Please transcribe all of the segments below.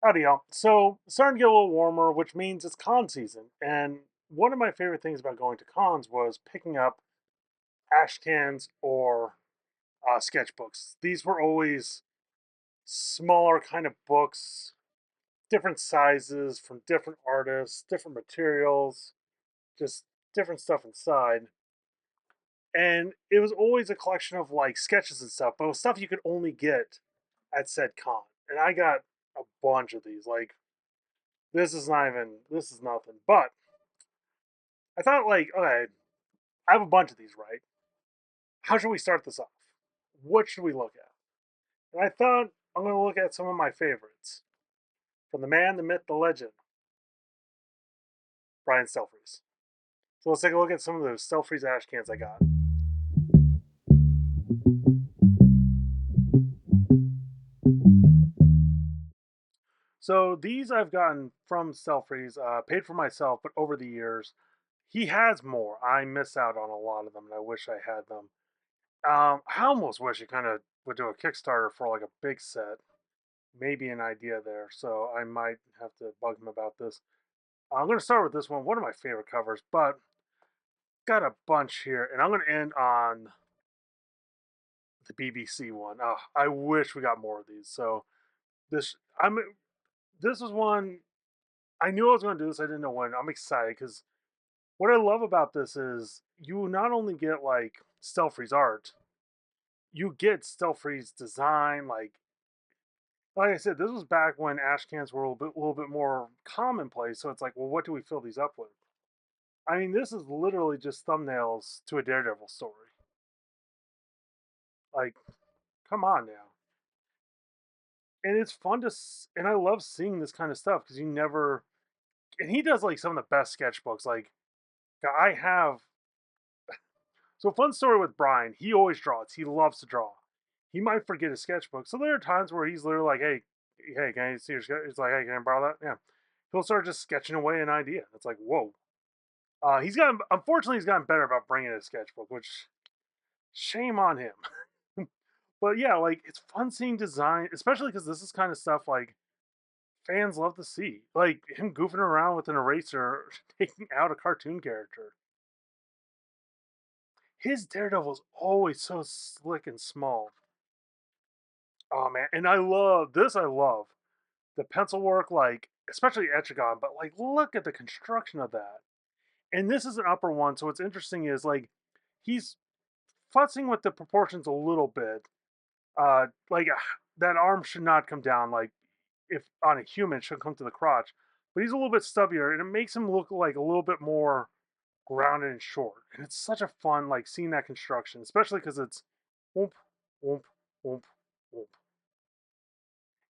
Howdy, y'all. So, starting to get a little warmer, which means it's con season. And one of my favorite things about going to cons was picking up ash cans or sketchbooks. These were always smaller kind of books, different sizes from different artists, different materials, just different stuff inside. And it was always a collection of like sketches and stuff, but it was stuff you could only get at said con. And I got a bunch of these. Like, this is nothing. But I thought, like, okay, I have a bunch of these, right? How should we start this off? What should we look at? And I thought I'm going to look at some of my favorites from the man, the myth, the legend, Brian Stelfreeze. So let's take a look at some of those Stelfreeze ash cans I got. So these I've gotten from Stelfreeze, paid for myself, but over the years, he has more. I miss out on a lot of them, and I wish I had them. I almost wish he kind of would do a Kickstarter for like a big set. Maybe an idea there. So I might have to bug him about this. I'm going to start with this one of my favorite covers, but got a bunch here, and I'm going to end on the BBC one. Oh, I wish we got more of these. So this, I'm, this was one I knew I was going to do this. I didn't know when. I'm excited because what I love about this is you not only get like Stelfreeze art, you get Stelfreeze design. Like I said, this was back when ash cans were a little bit more commonplace. So it's like, well, what do we fill these up with? I mean, this is literally just thumbnails to a Daredevil story. Like, come on now. And it's fun to, and I love seeing this kind of stuff because you never, and he does like some of the best sketchbooks. Like, I have, so fun story with Brian. He always draws. He loves to draw. He might forget his sketchbook. So there are times where he's literally like, hey, can I see your sketch? It's like, hey, can I borrow that? Yeah. He'll start just sketching away an idea. It's like, whoa. Unfortunately, he's gotten better about bringing his sketchbook, which shame on him. But yeah, like it's fun seeing design, especially because this is kind of stuff like fans love to see. Like him goofing around with an eraser, taking out a cartoon character. His Daredevil's always so slick and small. Oh man, and I love this. I love the pencil work, like especially Etrigan. But like, look at the construction of that. And this is an upper one, so what's interesting is like he's futzing with the proportions a little bit. Like that arm should not come down. Like if on a human, it should come to the crotch. But he's a little bit stubbier, and it makes him look like a little bit more grounded and short. And it's such a fun like seeing that construction, especially because it's whoop, whoop, whoop, whoop.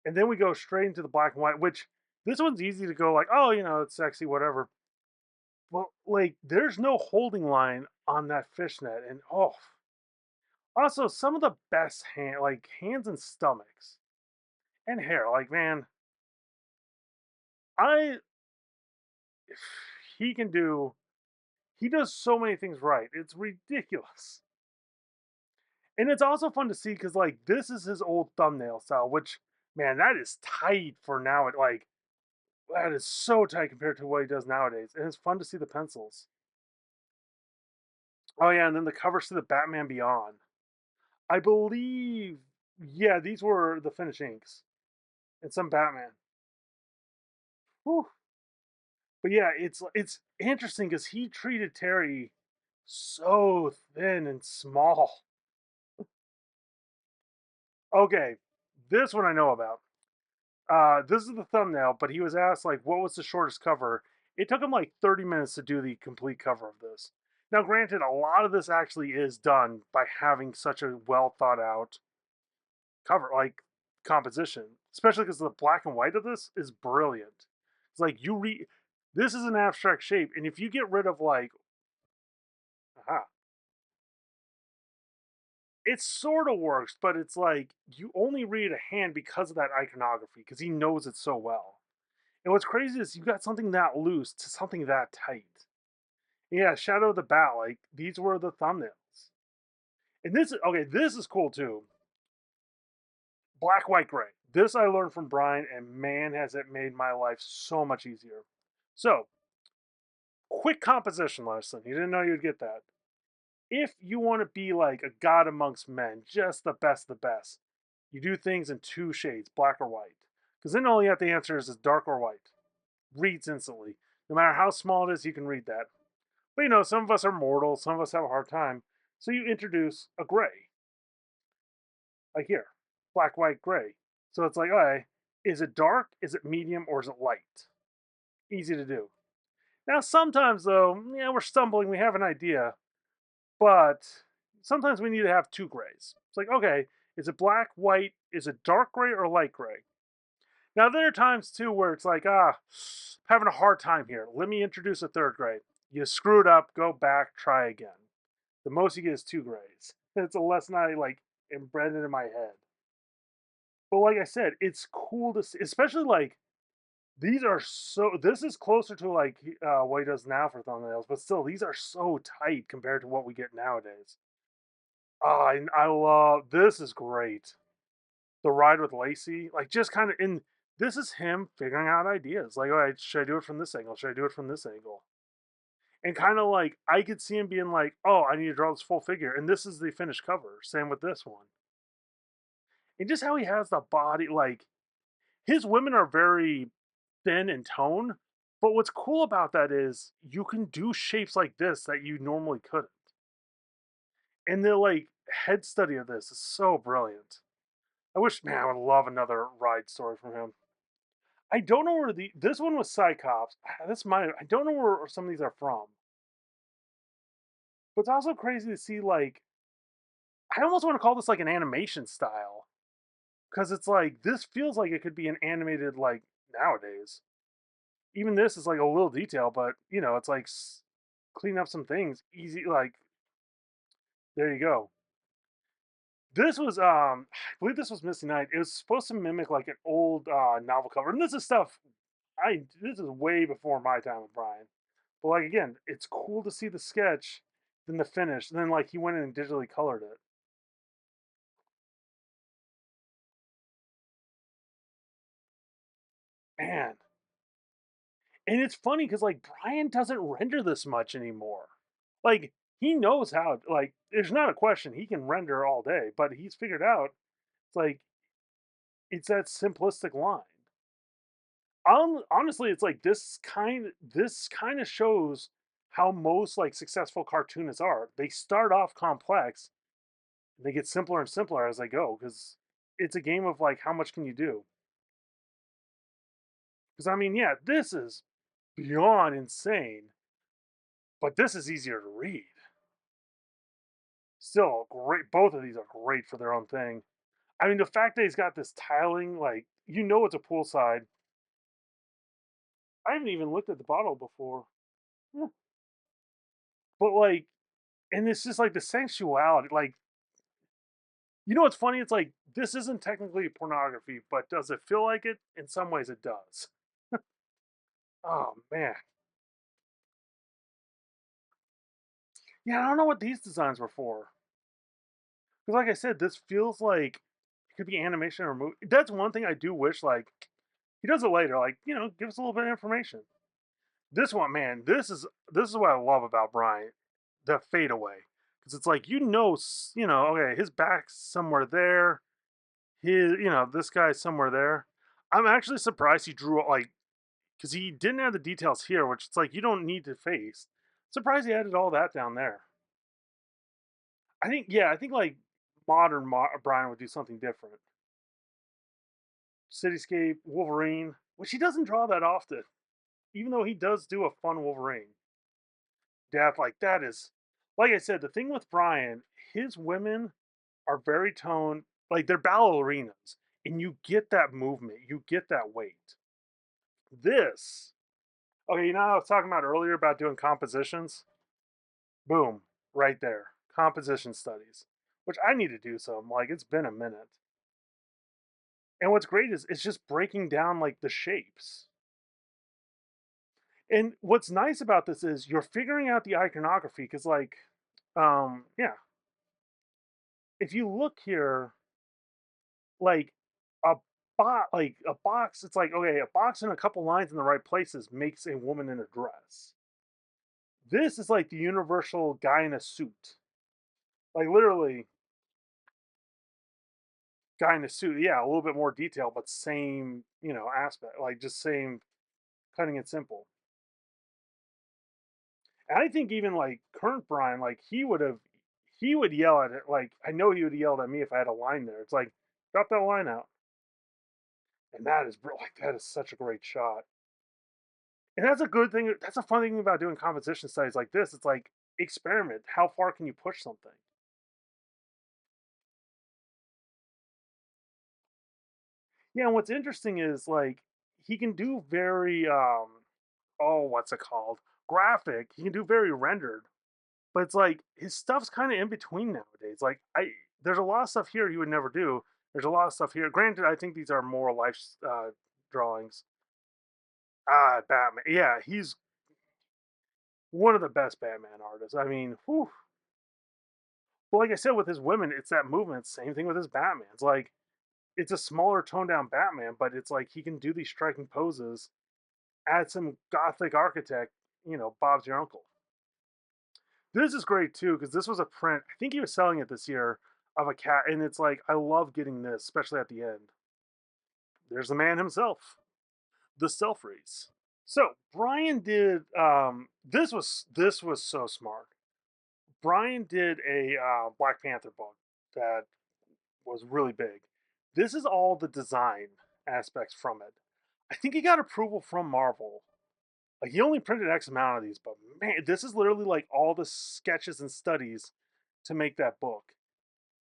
And then we go straight into the black and white, which this one's easy to go like, oh, it's sexy, whatever. Well, like there's no holding line on that fishnet, and oh, also some of the best hands and stomachs and hair. Like man, I he can do he does so many things right. It's ridiculous. And it's also fun to see because like this is his old thumbnail style, which man, that is tight for now. It like that is so tight compared to what he does nowadays. And it's fun to see the pencils. Oh yeah, and then the covers to the Batman Beyond. I believe, yeah, these were the finish inks and some Batman. Whew. But yeah, it's interesting because he treated Terry so thin and small. Okay, this one I know about. This is the thumbnail, but he was asked like what was the shortest cover. It took him like 30 minutes to do the complete cover of this. Now, granted, a lot of this actually is done by having such a well thought out cover, like composition, especially because the black and white of this is brilliant. It's like you read this is an abstract shape, and if you get rid of like, aha, it sort of works, but it's like you only read a hand because of that iconography because he knows it so well. And what's crazy is you got something that loose to something that tight. Yeah, Shadow of the Bat, like these were the thumbnails. And this is okay, this is cool too. Black, white, gray. This I learned from Brian, and man, has it made my life so much easier. So, quick composition lesson. You didn't know you'd get that. If you want to be like a god amongst men, just the best, you do things in two shades, black or white. Because then all you have to answer is dark or white. Reads instantly. No matter how small it is, you can read that. But some of us are mortal, some of us have a hard time. So you introduce a gray, like here, black, white, gray. So it's like, okay, is it dark, is it medium, or is it light? Easy to do. Now, sometimes though, yeah, we're stumbling, we have an idea, but sometimes we need to have two grays. It's like, okay, is it black, white, is it dark gray or light gray? Now, there are times too where it's like, having a hard time here. Let me introduce a third gray. You screw it up, go back, try again. The most you get is two grays. It's a lesson I like embedded in my head. But like I said, it's cool to see, especially like these are so. This is closer to like what he does now for thumbnails, but still, these are so tight compared to what we get nowadays. Oh, I love this. Is great. The ride with Lacey, like just kind of in. This is him figuring out ideas. Like, all right, should I do it from this angle? Should I do it from this angle? And kind of like I could see him being like, "Oh, I need to draw this full figure," and this is the finished cover. Same with this one, and just how he has the body. Like his women are very thin in tone, but what's cool about that is you can do shapes like this that you normally couldn't. And the like head study of this is so brilliant. I wish, man, I would love another ride story from him. I don't know where this one was Cyclops. This might I don't know where some of these are from. But it's also crazy to see like I almost want to call this like an animation style because it's like this feels like it could be an animated like nowadays. Even this is like a little detail, but it's like clean up some things easy. Like there you go. This was I believe this was Misty Knight. It was supposed to mimic like an old novel cover, and this is stuff this is way before my time with Brian. But like again, it's cool to see the sketch, then the finish, and then like he went in and digitally colored it. Man, and it's funny because like Brian doesn't render this much anymore. Like he knows how. Like there's not a question he can render all day, but he's figured out. It's like it's that simplistic line. Honestly, it's like this kind of shows how most like successful cartoonists are. They start off complex, and they get simpler and simpler as they go because it's a game of like how much can you do? Because I mean, yeah, this is beyond insane, but this is easier to read. Still great. Both of these are great for their own thing. I mean, the fact that he's got this tiling, like it's a poolside. I haven't even looked at the bottle before, yeah. But like, and it's just like the sensuality. Like, what's funny? It's like this isn't technically pornography, but does it feel like it? In some ways, it does. Oh man, yeah. I don't know what these designs were for. Because, like I said, this feels like it could be animation or movie. That's one thing I do wish. Like, he does it later. Like, give us a little bit of information. This one, man, this is what I love about Brian, the fadeaway, because it's like okay, his back's somewhere there. This guy's somewhere there. I'm actually surprised he drew like because he didn't have the details here, which it's like you don't need to face. Surprised he added all that down there. I think like modern Brian would do something different. Cityscape, Wolverine, which he doesn't draw that often, even though he does do a fun Wolverine. Death, like that is, like I said, the thing with Brian, his women are very toned, like they're ballerinas, and you get that movement, you get that weight. This, okay, I was talking about earlier about doing compositions. Boom, right there, composition studies, which I need to do some. Like it's been a minute. And what's great is it's just breaking down like the shapes. And what's nice about this is you're figuring out the iconography because like yeah, if you look here, like a like a box. It's like, okay, a box and a couple lines in the right places makes a woman in a dress. This is like the universal guy in a suit, like literally guy in a suit. Yeah, a little bit more detail, but same, aspect. Like just same, cutting it simple. And I think even like current Brian, like he would yell at it. Like I know he would yell at me if I had a line there. It's like drop that line out, and that is like that is such a great shot. And that's a good thing. That's a fun thing about doing composition studies like this. It's like experiment. How far can you push something? Yeah, and what's interesting is like he can do very oh, what's it called? Graphic. He can do very rendered. But it's like his stuff's kind of in between nowadays. Like there's a lot of stuff here he would never do. There's a lot of stuff here. Granted, I think these are more life drawings. Ah, Batman. Yeah, he's one of the best Batman artists. I mean, whew. Well, like I said, with his women, it's that movement. Same thing with his Batman. It's like it's a smaller, toned down Batman, but it's like he can do these striking poses. Add some gothic architect, Bob's your uncle. This is great too because this was a print. I think he was selling it this year of a cat, and it's like I love getting this, especially at the end. There's the man himself, the Stelfreeze. So Brian did. This was so smart. Brian did a Black Panther book that was really big. This is all the design aspects from it. I think he got approval from Marvel. Like he only printed X amount of these, but man, this is literally like all the sketches and studies to make that book.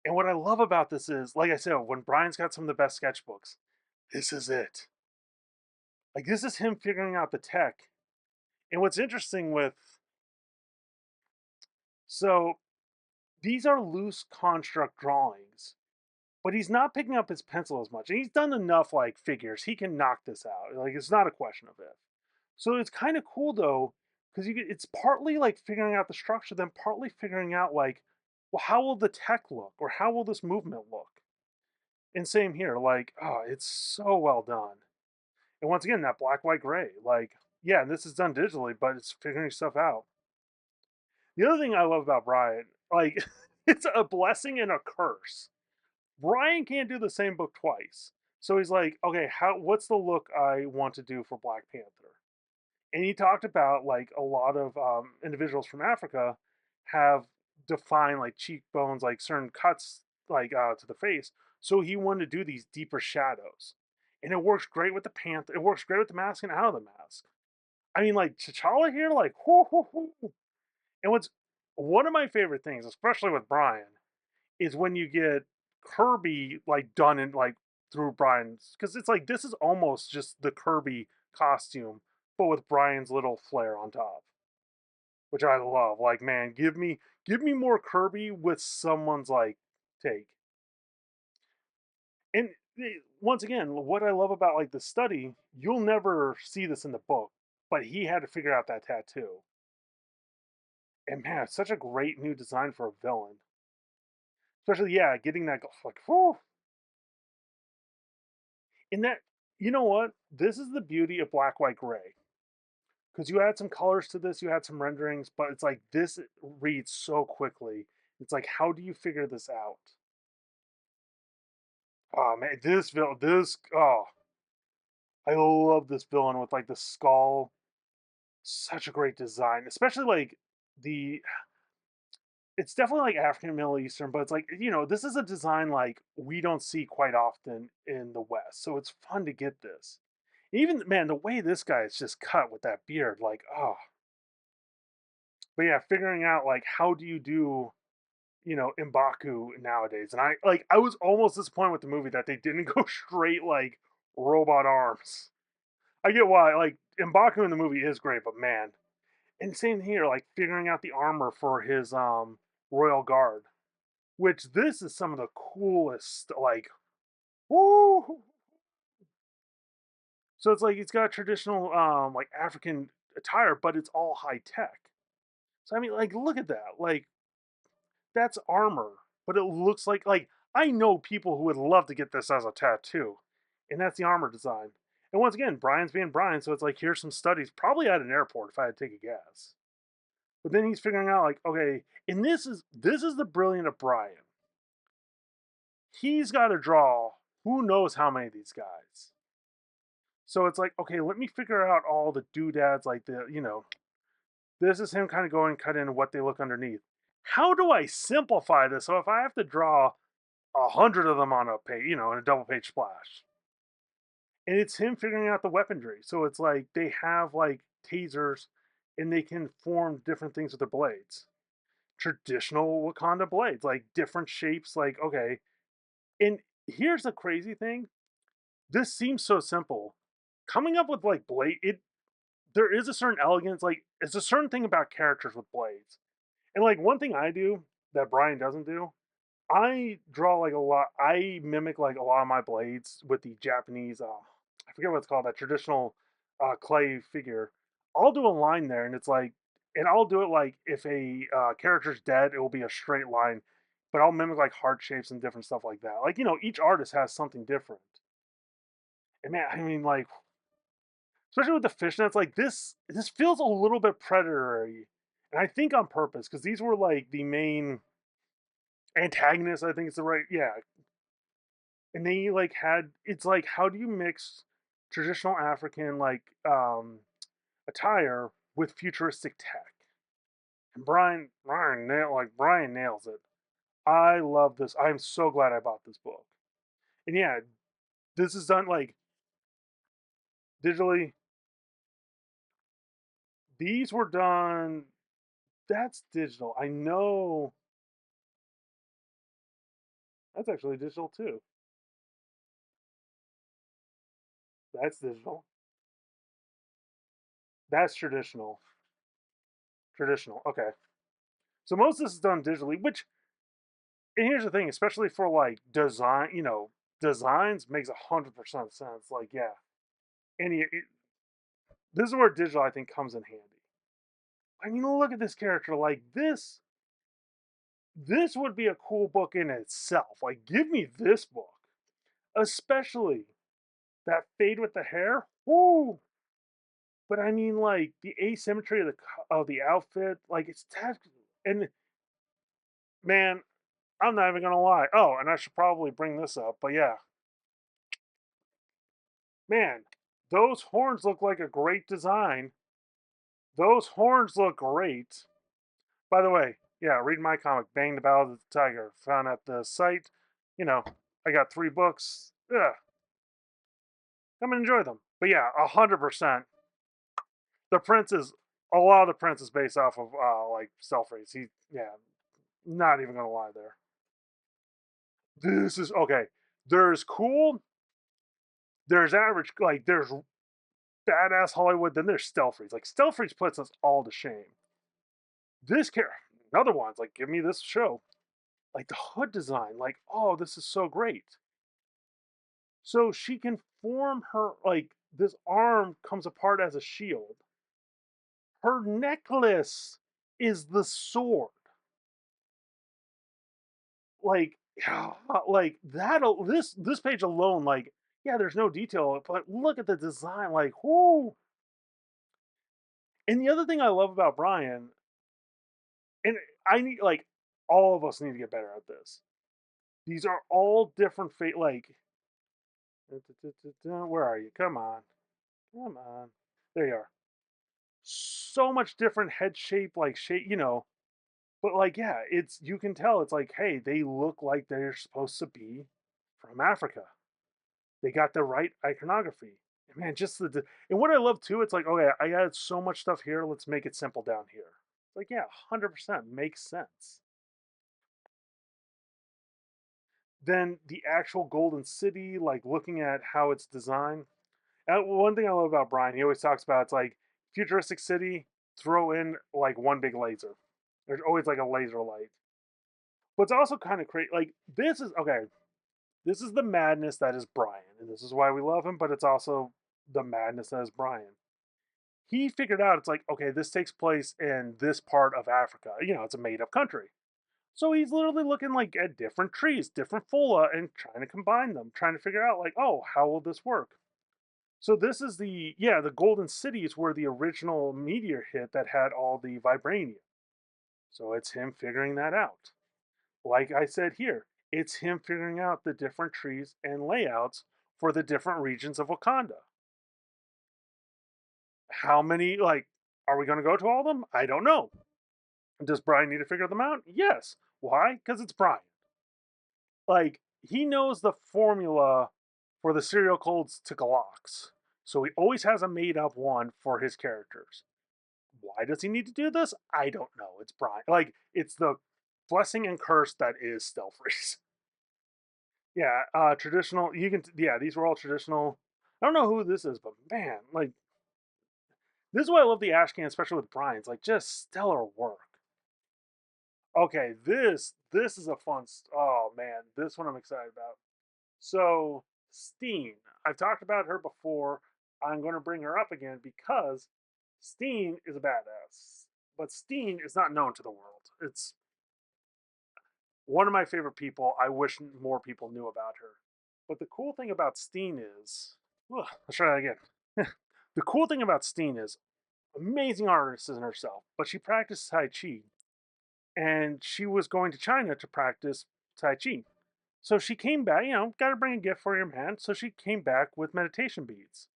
And what I love about this is, like I said, when Brian's got some of the best sketchbooks, this is it. Like this is him figuring out the tech. And what's interesting with so these are loose construct drawings, but he's not picking up his pencil as much. And he's done enough like figures. He can knock this out. Like it's not a question of if. So it's kind of cool though, because it's partly like figuring out the structure, then partly figuring out like, well, how will the tech look, or how will this movement look? And same here, like, oh, it's so well done. And once again, that black, white, gray, like, yeah, and this is done digitally, but it's figuring stuff out. The other thing I love about Brian, like, it's a blessing and a curse. Brian can't do the same book twice. So he's like, okay, what's the look I want to do for Black Panther? And he talked about like a lot of individuals from Africa have defined like cheekbones, like certain cuts, like to the face. So he wanted to do these deeper shadows, and it works great with the panther. It works great with the mask and out of the mask. I mean, like T'Challa here, like whoo, whoo, whoo. And what's one of my favorite things, especially with Brian, is when you get Kirby like done in like through Brian's, because it's like this is almost just the Kirby costume, but with Brian's little flair on top, which I love. Like, man, give me more Kirby with someone's like take. And once again, what I love about like the study, you'll never see this in the book, but he had to figure out that tattoo. And man, it's such a great new design for a villain. Especially, yeah, getting that like, whew. And that, you know what? This is the beauty of black, white, gray. Because you add some colors to this, you had some renderings, but it's like this reads so quickly. It's like, how do you figure this out? Oh man, oh, I love this villain with like the skull. Such a great design, especially like the. It's definitely like African Middle Eastern, but it's like this is a design like we don't see quite often in the West, so it's fun to get this. Even man, the way this guy is just cut with that beard, like oh. But yeah, figuring out like how do you do M'Baku nowadays. And I was almost disappointed with the movie that they didn't go straight like robot arms. I get why, like M'Baku in the movie is great, but man. And same here, like figuring out the armor for his royal guard. Which this is some of the coolest, like woo. So it's like it's got traditional like African attire, but it's all high tech. So I mean, like, look at that. Like that's armor, but it looks like I know people who would love to get this as a tattoo. and that's the armor design. And once again, Brian's being Brian, so it's like here's some studies, probably at an airport if I had to take a guess. But then he's figuring out like, okay, and this is the brilliant of Brian. He's got to draw who knows how many of these guys. So it's like, okay, let me figure out all the doodads, like this is him kind of going cut into what they look underneath. How do I simplify this? So if I have to draw 100 of them on a page, in a double page splash, and it's him figuring out the weaponry. So it's like they have like tasers, and they can form different things with their blades. Traditional Wakanda blades, like different shapes. Like okay, and here's the crazy thing: this seems so simple. Coming up with like blade, it there is a certain elegance. Like it's a certain thing about characters with blades, and like one thing I do that Brian doesn't do, I draw like a lot. I mimic like a lot of my blades with the Japanese. I forget what it's called. That traditional clay figure. I'll do a line there, and it's like, and I'll do it like if a character's dead, it will be a straight line, but I'll mimic like heart shapes and different stuff like that. Like each artist has something different. And man, I mean, like especially with the fishnets, like this feels a little bit predatory, and I think on purpose because these were like the main antagonists. I think it's the right, yeah, and they like had it's like how do you mix traditional African like attire with futuristic tech? And Brian nails it. I love this. I'm so glad I bought this book. And yeah, this is done like digitally. These were done. That's digital. I know. That's actually digital too. That's digital. That's traditional. Traditional. Okay. So most of this is done digitally, which and here's the thing, especially for like design, designs makes 100% sense. Like, yeah, this is where digital I think comes in handy. I mean, look at this character. Like this would be a cool book in itself. Like, give me this book, especially that fade with the hair. Woo! But I mean, like the asymmetry of the outfit. Like it's that, and man, I'm not even gonna lie. Oh, and I should probably bring this up, but yeah, man, those horns look like a great design. Those horns look great. By the way, yeah, read my comic, Bang the Ballad of the Tiger, found at the site. You know, I got 3 books. Yeah, come and enjoy them. But yeah, 100%. The Prince is a lot of the Prince is based off of like Stelfreeze. Yeah, not even gonna lie there. This is okay. There's cool. There's average. Like there's badass Hollywood. Then there's Stelfreeze. Like Stelfreeze puts us all to shame. This character, another one's like, give me this show. Like the hood design, like, oh, this is so great. So she can form her like this arm comes apart as a shield. Her necklace is the sword. Like, like that. This page alone, like, yeah, there's no detail, but look at the design. Like, whoo. And the other thing I love about Brian, and I need like all of us need to get better at this. These are all different fate. Like, where are you? Come on, come on. There you are. So much different head shape, like shape. But like, yeah, it's you can tell it's like, hey, they look like they're supposed to be from Africa. They got the right iconography. And man, just and what I love too, it's like, okay, I got so much stuff here. Let's make it simple down here. Like, yeah, 100% makes sense. Then the actual Golden City, like looking at how it's designed. And one thing I love about Brian, he always talks about it's like futuristic city, throw in like one big laser. There's always like a laser light. But it's also kind of crazy. Like this is okay. This is the madness that is Brian, and this is why we love him. But it's also the madness that is Brian. He figured out it's like okay, this takes place in this part of Africa. It's a made up country. So he's literally looking like at different trees, different phyla, and trying to combine them, trying to figure out like, oh, how will this work? So this is the Golden City is where the original meteor hit that had all the vibranium. So it's him figuring that out. Like I said here, it's him figuring out the different trees and layouts for the different regions of Wakanda. How many like are we going to go to all of them? I don't know. Does Brian need to figure them out? Yes. Why? Because it's Brian. Like he knows the formula for the serial codes to Glocks. So he always has a made up one for his characters. Why does he need to do this? I don't know. It's Brian. Like it's the blessing and curse that is Stelfreeze. Yeah, traditional. You can. Yeah, these were all traditional. I don't know who this is, but man, like this is why I love the Ashcan, especially with Brian's. Like just stellar work. Okay, this is a fun. Oh man, this one I'm excited about. So Steen, I've talked about her before. I'm going to bring her up again because Steen is a badass, but Steen is not known to the world. It's one of my favorite people. I wish more people knew about her. But the cool thing about Steen is, let's try that again. The cool thing about Steen is amazing artist in herself, but she practiced Tai Chi, and she was going to China to practice Tai Chi. So she came back, got to bring a gift for your man. So she came back with meditation beads.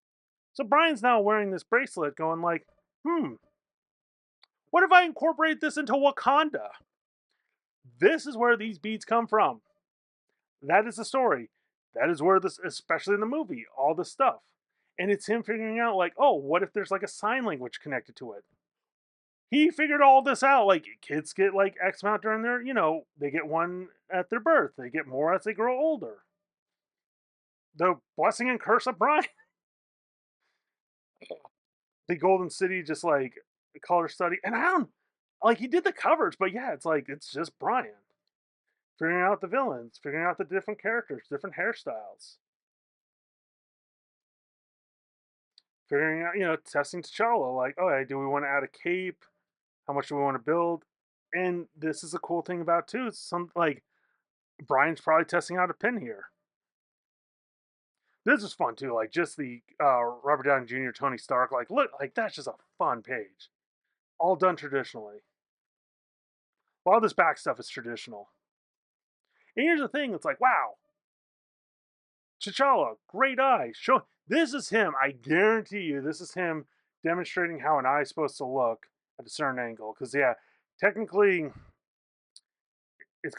So Brian's now wearing this bracelet, going like, what if I incorporate this into Wakanda? This is where these beads come from. That is the story. That is where this, especially in the movie, all the stuff. And it's him figuring out, like, oh, what if there's like a sign language connected to it? He figured all this out. Like, kids get like X amount during their, they get one at their birth, they get more as they grow older. The blessing and curse of Brian. The Golden City, just like color study. And I don't, like, he did the covers, but yeah, it's like, it's just Brian figuring out the villains, figuring out the different characters, different hairstyles. Figuring out, testing T'Challa, like, okay, do we want to add a cape? How much do we want to build? And this is a cool thing about too. It's some like Brian's probably testing out a pin here. This is fun too. Like just the Robert Downey Jr. Tony Stark. Like look, like that's just a fun page. All done traditionally. A lot of this back stuff is traditional. And here's the thing. It's like wow, T'Challa, great eye. Show this is him. I guarantee you, this is him demonstrating how an eye is supposed to look at a certain angle. Because yeah, technically it's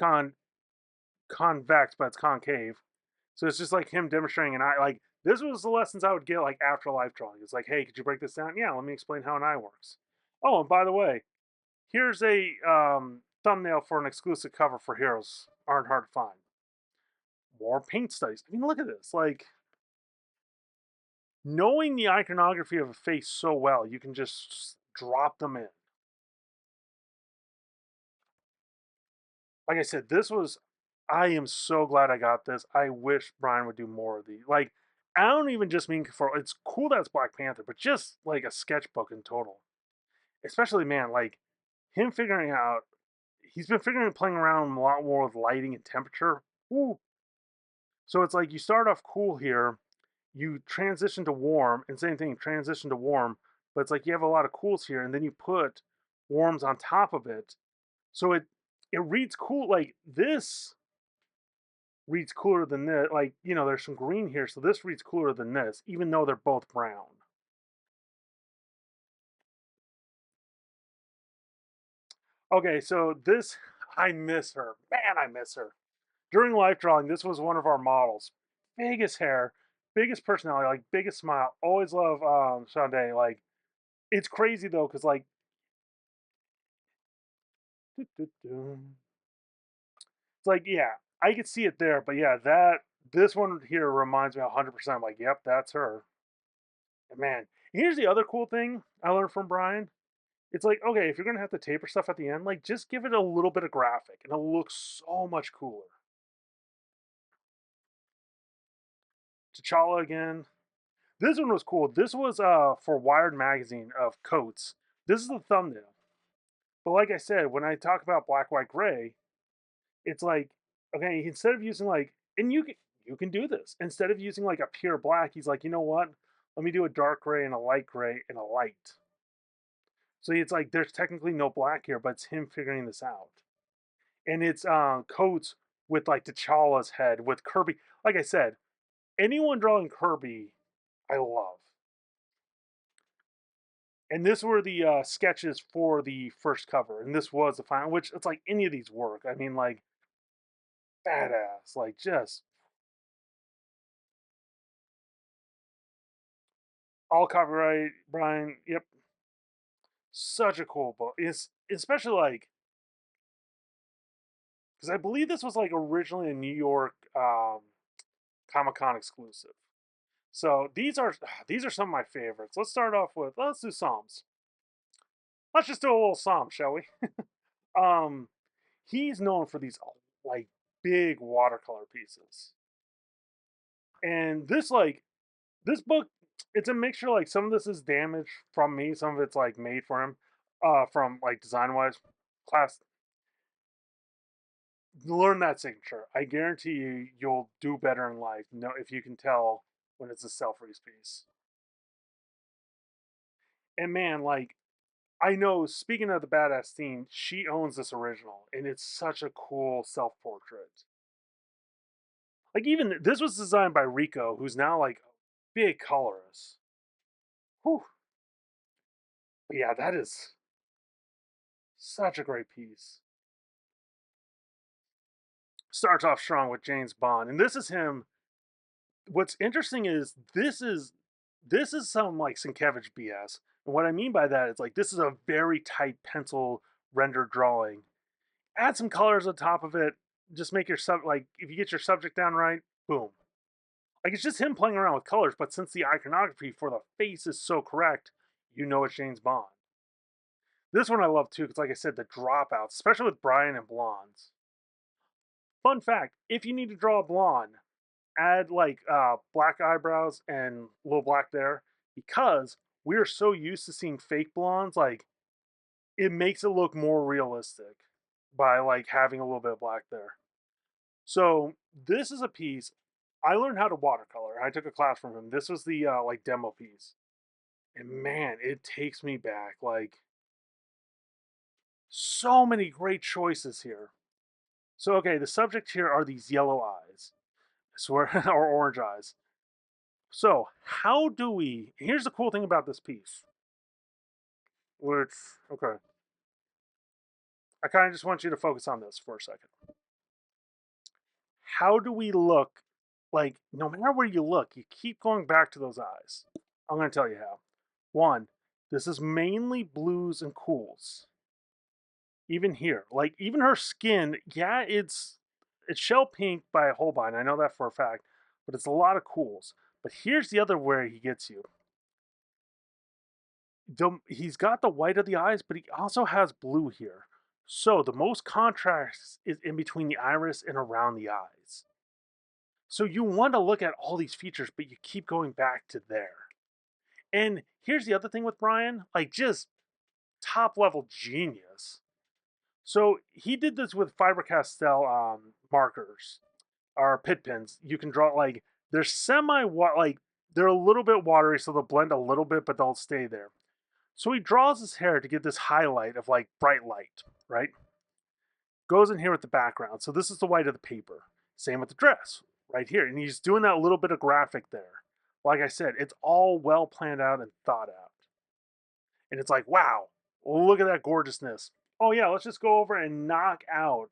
convex, but it's concave. So it's just like him demonstrating an eye. Like this was the lessons I would get like after life drawing. It's like, hey, could you break this down? Yeah, let me explain how an eye works. Oh, and by the way, here's a thumbnail for an exclusive cover for Heroes Aren't Hard to Find. More paint studies. I mean, look at this. Like knowing the iconography of a face so well, you can just drop them in. Like I said, this was. I am so glad I got this. I wish Brian would do more of these. Like, I don't even just mean for it's cool that it's Black Panther, but just like a sketchbook in total. Especially, man, like him figuring out. He's been playing around a lot more with lighting and temperature. Ooh. So it's like you start off cool here, you transition to warm, and same thing, transition to warm. But it's like you have a lot of cools here, and then you put warms on top of it. So it reads cool. Like this reads cooler than this. Like, there's some green here, so this reads cooler than this, even though they're both brown. Okay, so this, I miss her. Man, I miss her. During life drawing, this was one of our models. Biggest hair, biggest personality, like biggest smile. Always love Sade. Like, it's crazy though, because like, it's like, yeah, I could see it there, but yeah, this one here reminds me 100%. I'm like, yep, that's her. And man, here's the other cool thing I learned from Brian. It's like, okay, if you're gonna have to taper stuff at the end, like just give it a little bit of graphic and it'll look so much cooler. T'Challa again. This one was cool. This was for Wired magazine of Coats. This is the thumbnail. But like I said, when I talk about black, white, gray, It's like, okay, instead of using like, and you can do this. Instead of using like a pure black, he's like, you know what? Let me do a dark gray and a light gray and a light. So it's like there's technically no black here, but it's him figuring this out. And it's coats with like T'Challa's head with Kirby. Like I said, anyone drawing Kirby, I love. And this were the sketches for the first cover, and this was the final. Which it's like any of these work. I mean, like badass, like just all copyright, Brian. Yep, such a cool book. It's especially like because I believe this was like originally a New York Comic Con exclusive. So these are some of my favorites. Let's start off with let's do Psalms. Let's just do a little Psalm, shall we? Um, he's known for these like big watercolor pieces, and this book, it's a mixture. Like some of this is damaged from me, some of it's like made for him, from like design wise. Class, learn that signature. I guarantee you, you'll do better in life. No, if you can tell when it's a Stelfreeze piece. And man, like I know. Speaking of the badass theme, she owns this original, and it's such a cool self portrait. Like even this was designed by Rico, who's now like a big colorist. Whew. But yeah, that is such a great piece. Starts off strong with James Bond, and this is him. What's interesting is this is some like Sienkiewicz BS, and what I mean by that is like this is a very tight pencil rendered drawing. Add some colors on top of it. Just make your like if you get your subject down right, boom. Like it's just him playing around with colors, but since the iconography for the face is so correct, you know it's James Bond. This one I love too, because like I said, the dropouts, especially with Brian and blondes. Fun fact: if you need to draw a blonde, add like black eyebrows and a little black there, because we are so used to seeing fake blondes. Like it makes it look more realistic by like having a little bit of black there. So this is a piece. I learned how to watercolor. I took a class from him. This was the like demo piece, and man, it takes me back. Like so many great choices here. So okay, the subject here are these yellow eyes, I swear, or orange eyes. So how do we? Here's the cool thing about this piece, which okay, I kind of just want you to focus on this for a second. How do we look? Like no matter where you look, you keep going back to those eyes. I'm going to tell you how. One, this is mainly blues and cools. Even here, like even her skin, yeah, it's shell pink by Holbein. I know that for a fact, but it's a lot of cools. But here's the other where he gets you. He's got the white of the eyes, but he also has blue here. So the most contrast is in between the iris and around the eyes. So you want to look at all these features, but you keep going back to there. And here's the other thing with Brian, like just top level genius. So he did this with Fiber Castell markers or pit pens. You can draw like they're semi like they're a little bit watery, so they'll blend a little bit, but they'll stay there. So he draws his hair to get this highlight of like bright light, right? Goes in here with the background. So this is the white of the paper. Same with the dress, right here. And he's doing that little bit of graphic there. Like I said, it's all well planned out and thought out. And it's like, wow, look at that gorgeousness. Oh yeah, let's just go over and knock out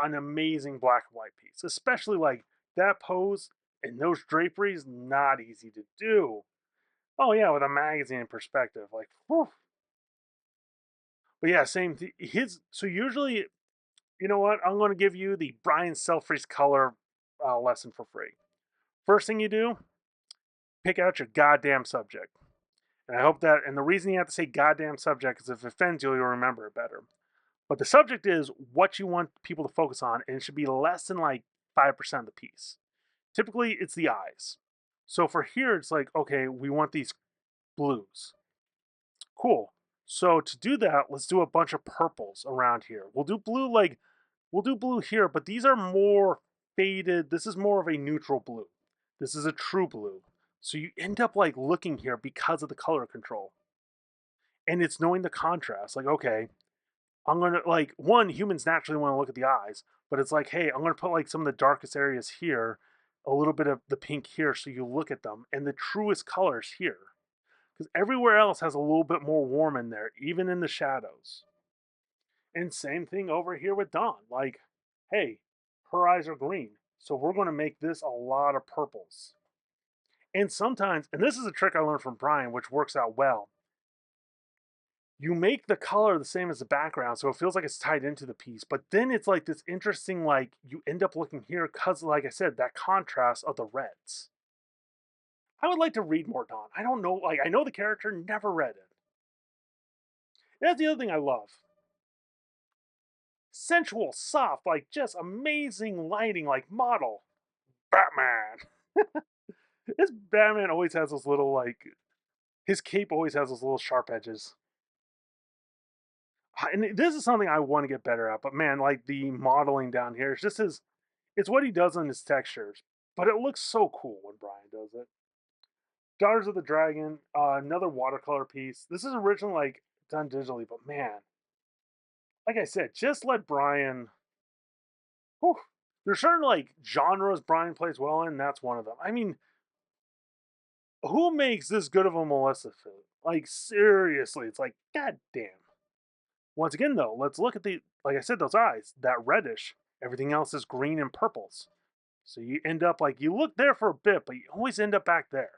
an amazing black and white piece, especially like that pose and those draperies, not easy to do. Oh yeah, with a magazine in perspective, like, whew. But yeah, same. His so usually, you know what? I'm going to give you the Brian Selfreeze color lesson for free. First thing you do, pick out your goddamn subject. And I hope that, and the reason you have to say goddamn subject is if it offends you, you'll remember it better. But the subject is what you want people to focus on, and it should be less than like 5% of the piece. Typically, it's the eyes. So for here, it's like, okay, we want these blues. Cool. So to do that, let's do a bunch of purples around here. We'll do blue like We'll do blue here, but these are more faded. This is more of a neutral blue. This is a true blue. So you end up like looking here because of the color control. And it's knowing the contrast. Like, okay, I'm gonna like one, humans naturally want to look at the eyes, but it's like, hey, I'm gonna put like some of the darkest areas here, a little bit of the pink here, so you look at them, and the truest colors here. Because everywhere else has a little bit more warm in there, even in the shadows. And same thing over here with Dawn. Like, hey, her eyes are green. So we're going to make this a lot of purples. And sometimes, and this is a trick I learned from Brian, which works out well, you make the color the same as the background. So it feels like it's tied into the piece. But then it's like this interesting, like, you end up looking here because, like I said, that contrast of the reds. I would like to read more Dawn. I don't know. Like, I know the character, never read it. And that's the other thing I love. Sensual, soft, like just amazing lighting, like model Batman. His Batman always has those little like his cape always has those little sharp edges. And this is something I want to get better at, but man, like the modeling down here, it's just his it's what he does on his textures. But it looks so cool when Brian does it. Daughters of the Dragon, another watercolor piece. This is originally like done digitally, but man, like I said, just let Brian. Whew, there's certain like genres Brian plays well in. That's one of them. I mean, who makes this good of a Maleficent? Like seriously, it's like god damn. Once again, though, let's look at the like I said, those eyes, that reddish. Everything else is green and purples. So you end up like you look there for a bit, but you always end up back there.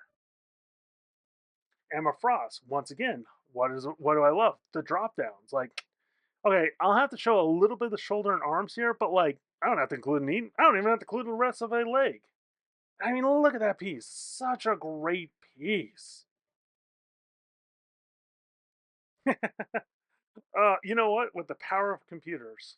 Emma Frost, once again, what do I love? The drop downs. Like, okay, I'll have to show a little bit of the shoulder and arms here, but like I don't have to include an I don't even have to include the rest of a leg. I mean, look at that piece. Such a great piece. You know what? With the power of computers.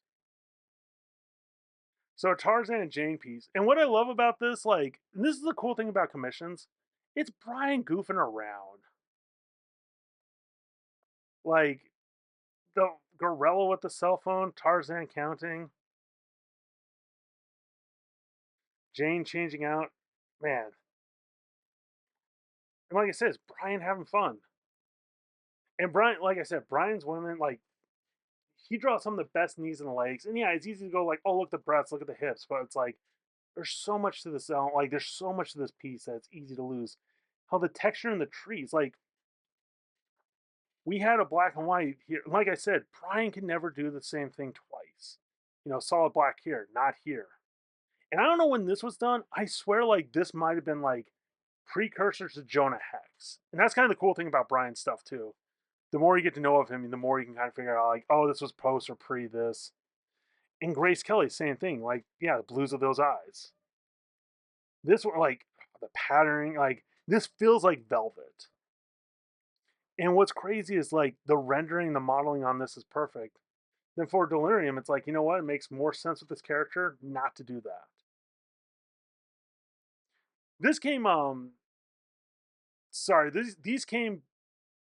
So a Tarzan and Jane piece. And what I love about this, like, and this is the cool thing about commissions, it's Brian goofing around. Like the gorilla with the cell phone, Tarzan counting, Jane changing out. Man. And like I said, it's Brian having fun. And Brian, like I said, Brian's women, like, he draws some of the best knees and legs. And yeah, it's easy to go like, oh, look at the breasts, look at the hips. But it's like, there's so much to this like there's so much to this piece that it's easy to lose. How the texture in the trees, like we had a black and white here. Like I said, Brian can never do the same thing twice. You know, solid black here, not here. And I don't know when this was done. I swear, like this might have been like precursors to Jonah Hex. And that's kind of the cool thing about Brian's stuff too. The more you get to know of him, the more you can kind of figure out like, oh, this was post or pre this. And Grace Kelly, same thing. Like, yeah, the blues of those eyes. This one, like the patterning, like this feels like velvet. And what's crazy is like the rendering, the modeling on this is perfect. Then for Delirium, it's like, you know what? It makes more sense with this character not to do that. This came sorry, these came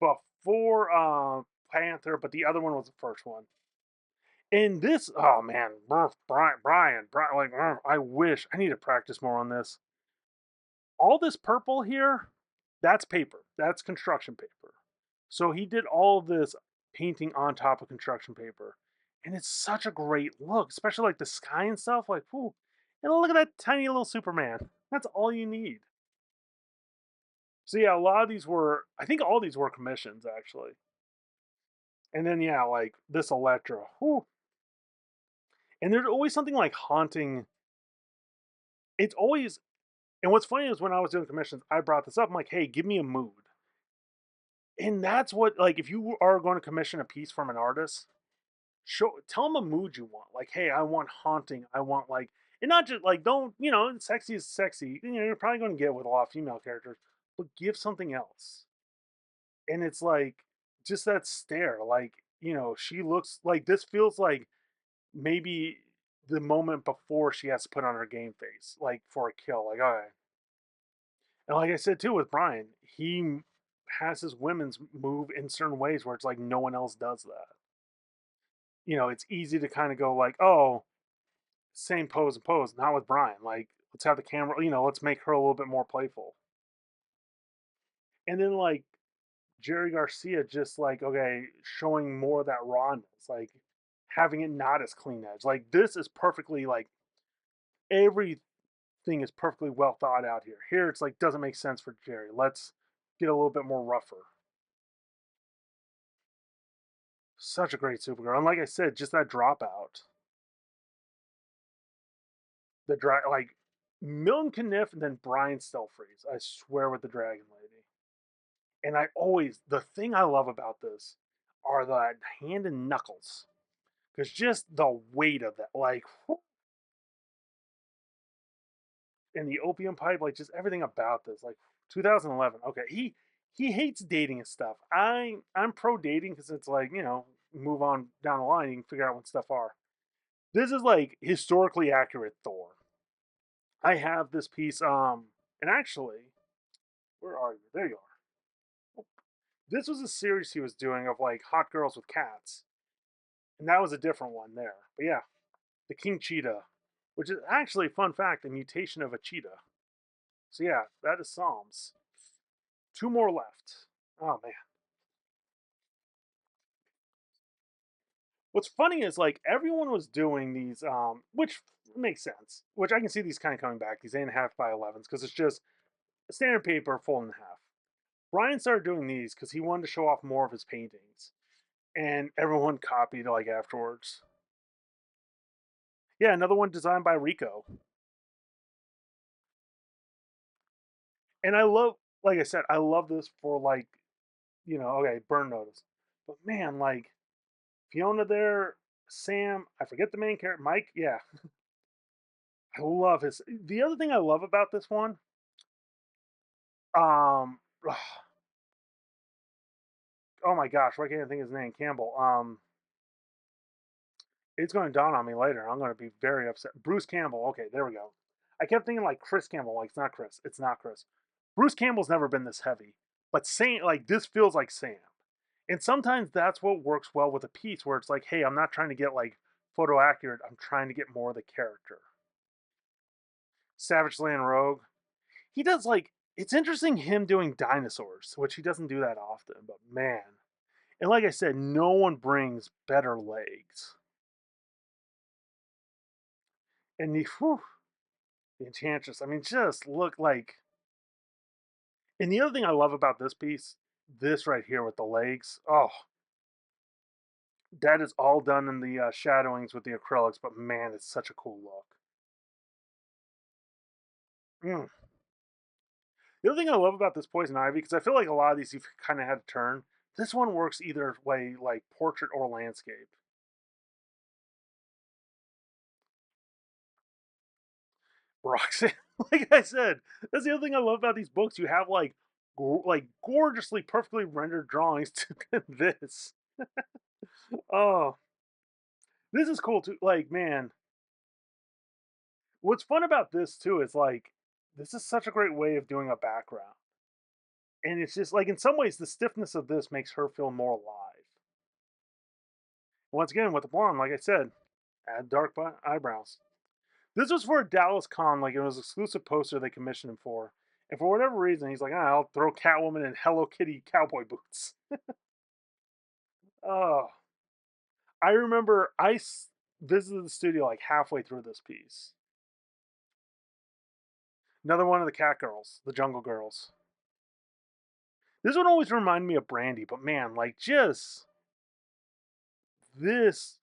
before Panther, but the other one was the first one. And this, oh man, Brian, like, I wish I need to practice more on this. All this purple here, that's paper. That's construction paper. So he did all of this painting on top of construction paper. And it's such a great look, especially like the sky and stuff. Like, whoo. And look at that tiny little Superman. That's all you need. So yeah, a lot of these were, I think all these were commissions actually. And then yeah, like this Electra. Whoo. And there's always something like haunting. It's always, and what's funny is when I was doing commissions, I brought this up. I'm like, hey, give me a mood. And that's what, like, if you are going to commission a piece from an artist, tell them a mood you want. Like, hey, I want haunting. I want like, and not just like, don't, you know, sexy is sexy. You know, you're probably going to get with a lot of female characters, but give something else. And it's like just that stare, like, you know, she looks like this feels like maybe the moment before she has to put on her game face, like for a kill. Like, all right. And like I said too with Brian, he has his women's move in certain ways where it's like no one else does that. You know, it's easy to kind of go like, oh, same pose and pose, not with Brian. Like, let's have the camera, let's make her a little bit more playful. And then like Jerry Garcia just like, okay, showing more of that rawness, like having it not as clean edge. Like this is perfectly like everything is perfectly well thought out here. Here it's like doesn't make sense for Jerry. Let's get a little bit more rougher. Such a great Supergirl. And like I said, just that dropout. The like Milton Caniff and then Brian Stelfreeze. I swear with the Dragon Lady. And I always the thing I love about this are the hand and knuckles. Because just the weight of that, like and the opium pipe, like just everything about this, like 2011. Okay, he hates dating and stuff. I'm pro dating because it's like move on down the line. You can figure out what stuff are. This is like historically accurate Thor. I have this piece. And actually, where are you? There you are. This was a series he was doing of like hot girls with cats, and that was a different one there. But yeah, the king cheetah, which is actually fun fact, a mutation of a cheetah. So yeah, that is Psalms. Two more left. Oh man. What's funny is like everyone was doing these, which makes sense. Which I can see these kind of coming back, these 8.5 by 11s, because it's just standard paper folded in half. Brian started doing these because he wanted to show off more of his paintings, and everyone copied like afterwards. Yeah, another one designed by Rico. And I love, like I said, I love this for like, okay, burn notice. But man, like Fiona there, Sam, I forget the main character, Mike. Yeah, I love his. The other thing I love about this one, um, oh my gosh, why can't I think of his name? Campbell. It's going to dawn on me later. I'm going to be very upset. Bruce Campbell. Okay, there we go. I kept thinking like Chris Campbell. Like it's not Chris. It's not Chris. Bruce Campbell's never been this heavy, but saying like this feels like Sam. And sometimes that's what works well with a piece where it's like, hey, I'm not trying to get like photo accurate. I'm trying to get more of the character. Savage Land Rogue. He does like it's interesting him doing dinosaurs, which he doesn't do that often, but man. And like I said, no one brings better legs. And the Enchantress, I mean, just look like. And the other thing I love about this piece, this right here with the legs, oh, that is all done in the shadowings with the acrylics, but man, it's such a cool look. Mm. The other thing I love about this Poison Ivy, because I feel like a lot of these you've kind of had to turn, this one works either way, like portrait or landscape. Roxanne, like I said, that's the other thing I love about these books. You have like gorgeously, perfectly rendered drawings to this. Oh, this is cool too. Like, man, what's fun about this too is like this is such a great way of doing a background. And it's just like in some ways the stiffness of this makes her feel more alive. Once again, with the blonde, like I said, add dark eyebrows. This was for a Dallas Con, like it was an exclusive poster they commissioned him for. And for whatever reason, he's like, I'll throw Catwoman in Hello Kitty cowboy boots. Oh, I remember visited the studio like halfway through this piece. Another one of the Cat Girls, the Jungle Girls. This one always reminded me of Brandy, but man, like just this,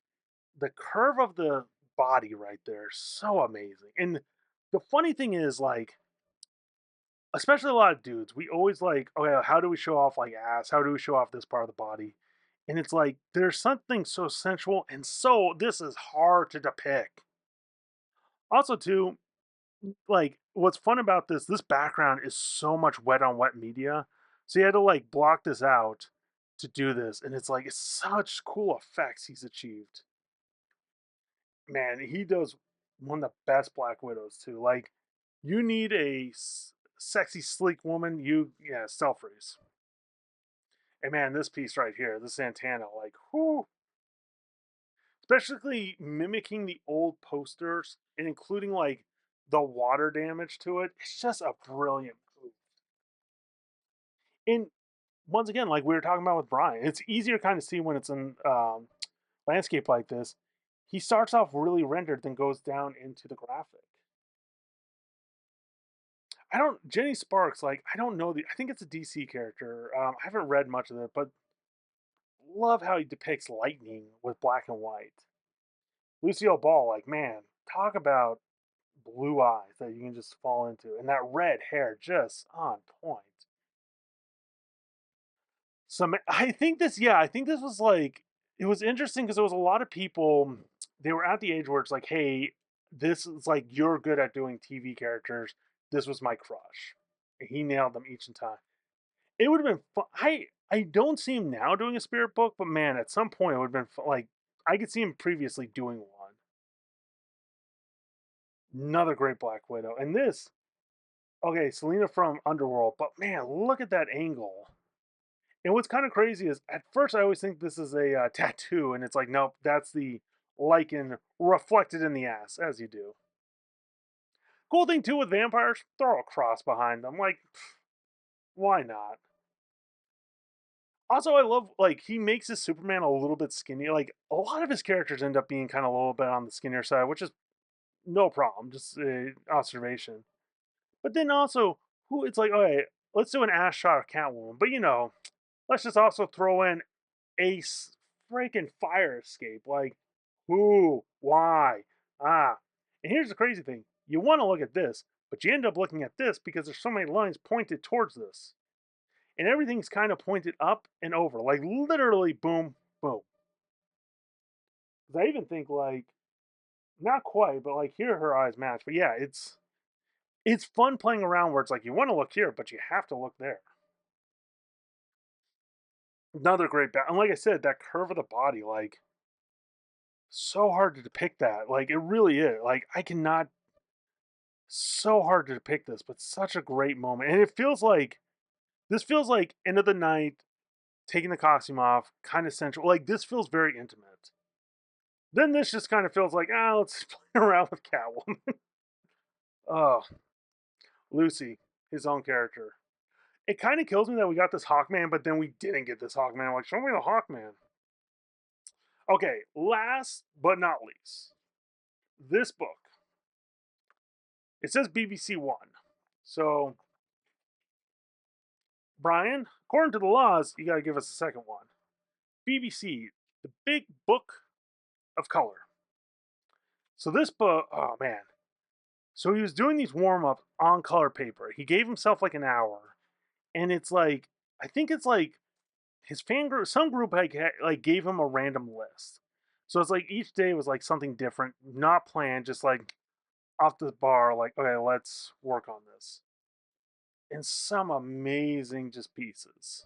the curve of the body right there, so amazing. And the funny thing is, like, especially a lot of dudes, we always like, okay, how do we show off like ass? How do we show off this part of the body? And it's like there's something so sensual and so this is hard to depict. Also, too, like what's fun about this background is so much wet on wet media. So you had to like block this out to do this. And it's like it's such cool effects he's achieved. Man, he does one of the best Black Widows too. Like you need a sexy, sleek woman. Yeah, Stelfreeze. And man, this piece right here, the Santana, like, whoo. especially mimicking the old posters and including like the water damage to it. It's just a brilliant move. And once again, like we were talking about with Brian, it's easier to kind of see when it's in landscape like this. He starts off really rendered, then goes down into the graphic. I don't Jenny Sparks, like I don't know the I think it's a DC character. I haven't read much of it, but love how he depicts lightning with black and white. Lucille Ball, like man, talk about blue eyes that you can just fall into, and that red hair just on point. Some I think this, yeah, I think this was like it was interesting because there was a lot of people. They were at the age where it's like, hey, this is like you're good at doing TV characters. This was my crush. And he nailed them each and time. It would have been fun. I don't see him now doing a spirit book, but man, at some point it would have been fun. Like I could see him previously doing one. Another great Black Widow, and this okay, Selena from Underworld, but man, look at that angle. And what's kind of crazy is at first I always think this is a tattoo, and it's like, nope, that's the lichen reflected in the ass, as you do. Cool thing too with vampires, throw a cross behind them. Like, why not? Also, I love like he makes his Superman a little bit skinny. Like a lot of his characters end up being kind of a little bit on the skinnier side, which is no problem, just observation. But then also, who it's like, okay, let's do an ass shot of Catwoman, but let's just also throw in Ace freaking fire escape. Like, who? Why? Ah. And here's the crazy thing. You want to look at this, but you end up looking at this because there's so many lines pointed towards this. And everything's kind of pointed up and over. Like literally boom, boom. 'Cause I even think like not quite, but like here her eyes match. But yeah, it's fun playing around where it's like you want to look here, but you have to look there. Another great and like I said, that curve of the body, like so hard to depict that. Like it really is. Like I cannot so hard to depict this, but such a great moment. And it feels like this feels like end of the night, taking the costume off, kind of sensual. Like this feels very intimate. Then this just kind of feels like, let's play around with Catwoman. Oh, Lucy, his own character. It kind of kills me that we got this Hawkman, but then we didn't get this Hawkman. I'm like, show me the Hawkman. Okay, last but not least, this book. It says BBC One. So Brian, according to the laws, you got to give us a second one. BBC, the big book of color. So this book, oh man. So he was doing these warm ups on color paper. He gave himself like an hour, and it's like I think it's like his fan group, some group like gave him a random list. So it's like each day was like something different, not planned, just like off the bar. Like okay, let's work on this. And some amazing just pieces.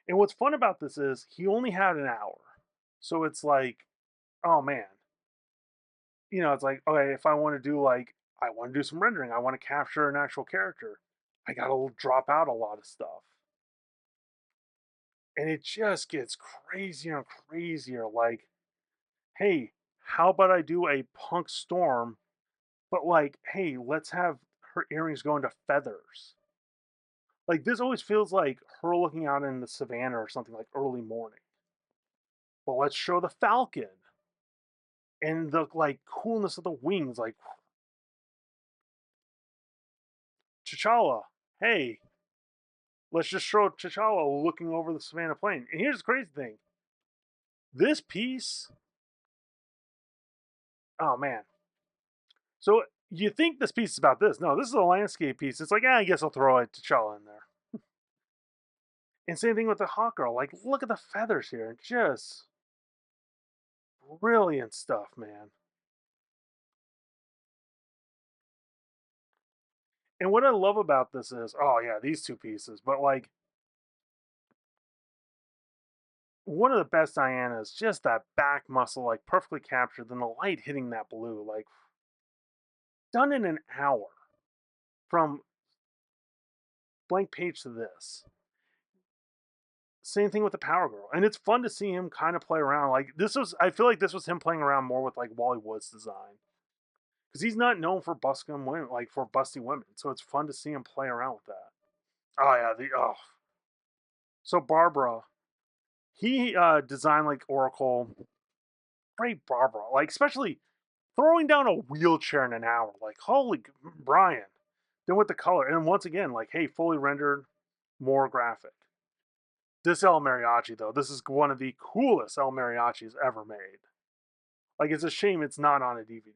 And what's fun about this is he only had an hour. So it's like, oh man, it's like, okay, if I want to do like, I want to do some rendering, I want to capture an actual character, I got to drop out a lot of stuff. And it just gets crazier and crazier. Like, hey, how about I do a punk storm, but like, hey, let's have her earrings go into feathers. Like, this always feels like her looking out in the savannah or something like early morning. Well, let's show the falcon and the like coolness of the wings, like T'Challa. Hey, let's just show T'Challa looking over the Savannah Plain. And here's the crazy thing: this piece, oh man. So you think this piece is about this? No, this is a landscape piece. It's like, I guess I'll throw a T'Challa in there. And same thing with the Hawk Girl. Like, look at the feathers here, just brilliant stuff, man. And what I love about this is, oh yeah, these two pieces, but like one of the best Diana's, just that back muscle, like perfectly captured, then the light hitting that blue, like done in an hour from blank page to this. same thing with the Power Girl, and it's fun to see him kind of play around. Like this was, I feel like this was him playing around more with like Wally Wood's design because he's not known for busking women, like for busty women. So it's fun to see him play around with that. Oh yeah, the oh. So Barbara, he designed like Oracle. Great Barbara, like especially throwing down a wheelchair in an hour. Like holy Brian. Then with the color, and once again, like hey, fully rendered, more graphic. This El Mariachi, though, this is one of the coolest El Mariachis ever made. Like, it's a shame it's not on a DVD.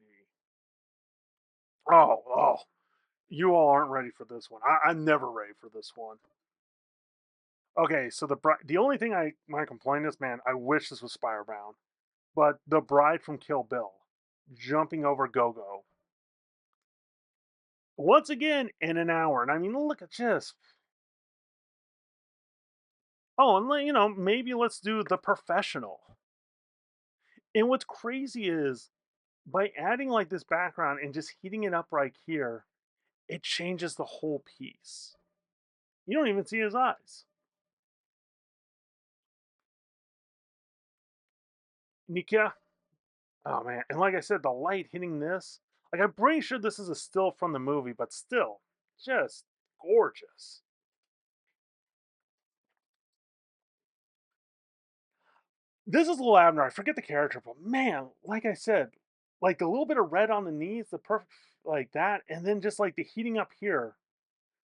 Oh, you all aren't ready for this one. I'm never ready for this one. Okay, so the only thing my complaint is, man, I wish this was Spirebound, but the bride from Kill Bill jumping over Go-Go once again in an hour, and I mean, look at this. Oh, and maybe let's do The Professional. And what's crazy is by adding like this background and just heating it up right here, it changes the whole piece. You don't even see his eyes. Nika, oh man, and like I said, the light hitting this, like I'm pretty sure this is a still from the movie, but still, just gorgeous. This is Lil Abner. I forget the character, but man, like I said, like the little bit of red on the knees, the perfect like that, and then just like the heating up here,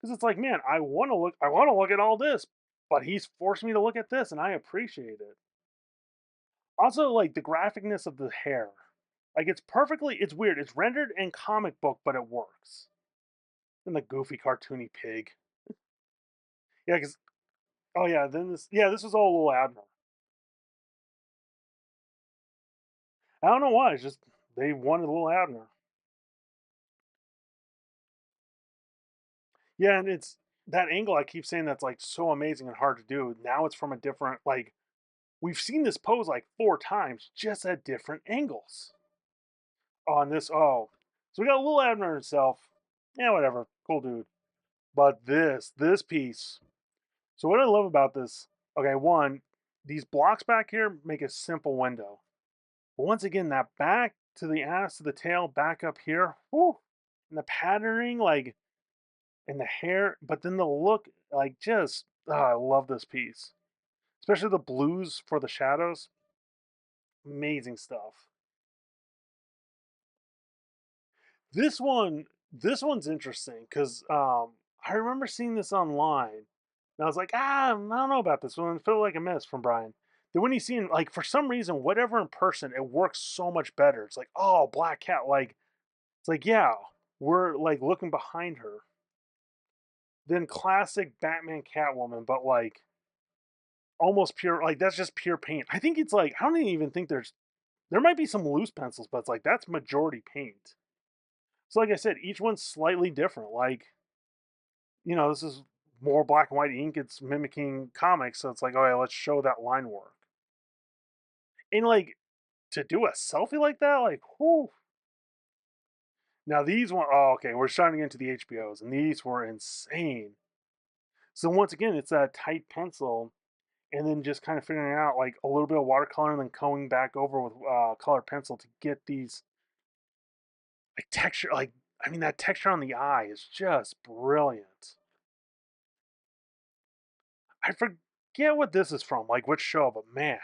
because it's like, man, I want to look at all this, but he's forced me to look at this, and I appreciate it. Also, like the graphicness of the hair, like it's weird. It's rendered in comic book, but it works. And the goofy cartoony pig. Yeah, because oh yeah, this was all Lil Abner. I don't know why. It's just they wanted Lil Abner. Yeah, and it's that angle I keep saying that's like so amazing and hard to do. Now it's from a different like we've seen this pose like 4 times, just at different angles. On this, so we got Lil Abner himself. Yeah, whatever, cool dude. But this piece. So what I love about this, okay, one, these blocks back here make a simple window. But once again, that back to the ass to the tail, back up here, whoo, and the patterning, like, and the hair, but then the look, like, just, I love this piece. Especially the blues for the shadows. Amazing stuff. This one, this one's interesting because I remember seeing this online, and I was like, I don't know about this one. I feel like a miss from Brian. Then when you see him, like for some reason, whatever in person, it works so much better. It's like, oh, Black Cat, like it's like, yeah, we're like looking behind her. Then classic Batman Catwoman, but like almost pure, like that's just pure paint. I think it's like I don't even think there might be some loose pencils, but it's like that's majority paint. So like I said, each one's slightly different. Like this is more black and white ink. It's mimicking comics, so it's like, oh yeah, let's show that line work. And like to do a selfie like that, like, whoo. Now these one, oh okay, we're starting into the HBOs, and these were insane. So once again, it's that tight pencil, and then just kind of figuring out like a little bit of watercolor, and then going back over with colored pencil to get these like texture. Like I mean, that texture on the eye is just brilliant. I forget what this is from, like which show, but man,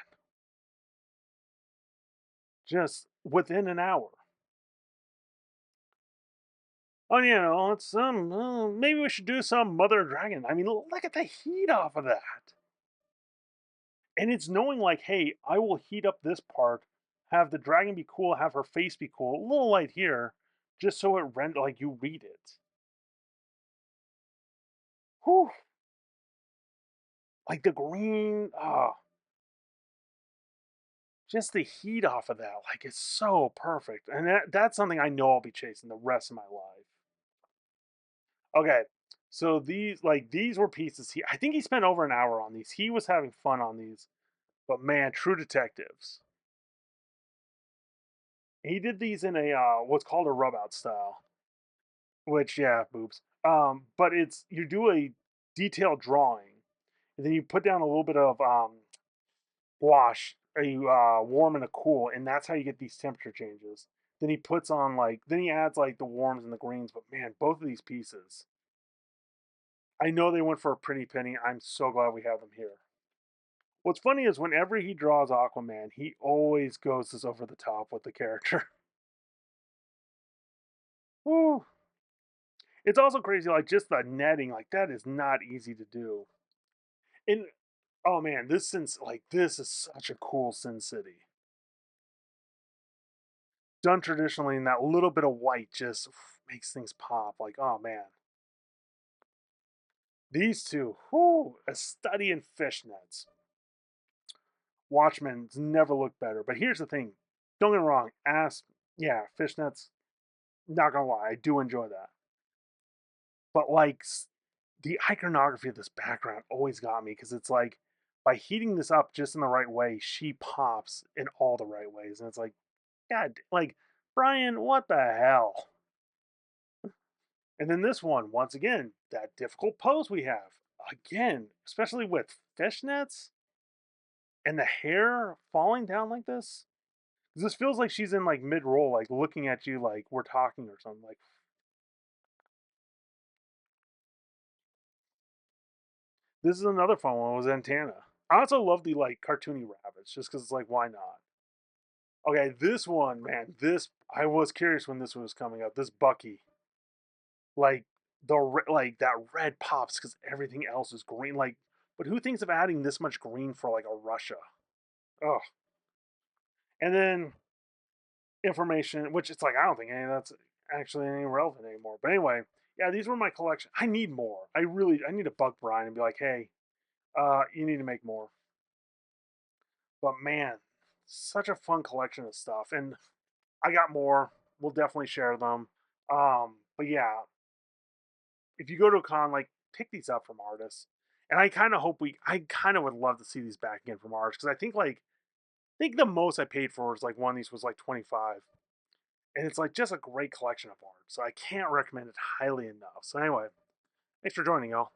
just within an hour. Oh, it's maybe we should do some Mother Dragon. I mean, look at the heat off of that. And it's knowing like, hey, I will heat up this part, have the dragon be cool, have her face be cool, a little light here, just so it render like you read it. Whew. Like the green, just the heat off of that, like it's so perfect. And that's something I know I'll be chasing the rest of my life. Okay. So these were pieces I think he spent over an hour on these. He was having fun on these. But man, True Detectives. He did these in a what's called a rub out style, which yeah, boobs. But it's you do a detailed drawing, And then you put down a little bit of wash, or you warm and a cool, and that's how you get these temperature changes. Then he puts on like, then he adds like the warms and the greens. But man, both of these pieces, I know they went for a pretty penny. I'm so glad we have them here. What's funny is whenever he draws Aquaman, he always goes this over the top with the character. Woo. It's also crazy, like just the netting, like that is not easy to do. And oh man, this Sin, like this is such a cool Sin City. Done traditionally, and that little bit of white just makes things pop. Like, oh man, these two, whoo, a study in fishnets. Watchmen's never looked better. But here's the thing, don't get me wrong, ass, yeah, fishnets. Not gonna lie, I do enjoy that. But like the iconography of this background always got me because it's like by heating this up just in the right way, she pops in all the right ways, and it's like, God, like Brian, what the hell? And then this one, once again, that difficult pose we have again, especially with fishnets and the hair falling down like this. This feels like she's in like mid roll, like looking at you like we're talking or something. Like this is another fun one was Antenna. I also love the like cartoony rabbits just because it's like why not? Okay, this one, man, this I was curious when this was coming up. This Bucky, like like that red pops because everything else is green. Like, but who thinks of adding this much green for like a Russia? Oh, and then information, which it's like I don't think any of that's actually any relevant anymore. But anyway, yeah, these were my collection. I need more. I need to bug Brian and be like, hey, you need to make more. But man, such a fun collection of stuff, and I got more. We'll definitely share them. But yeah, if you go to a con, like pick these up from artists. And I kind of hope I kind of would love to see these back again from artists because I think the most I paid for was like one of these was like 25, and it's like just a great collection of art. So I can't recommend it highly enough. So anyway, thanks for joining, y'all.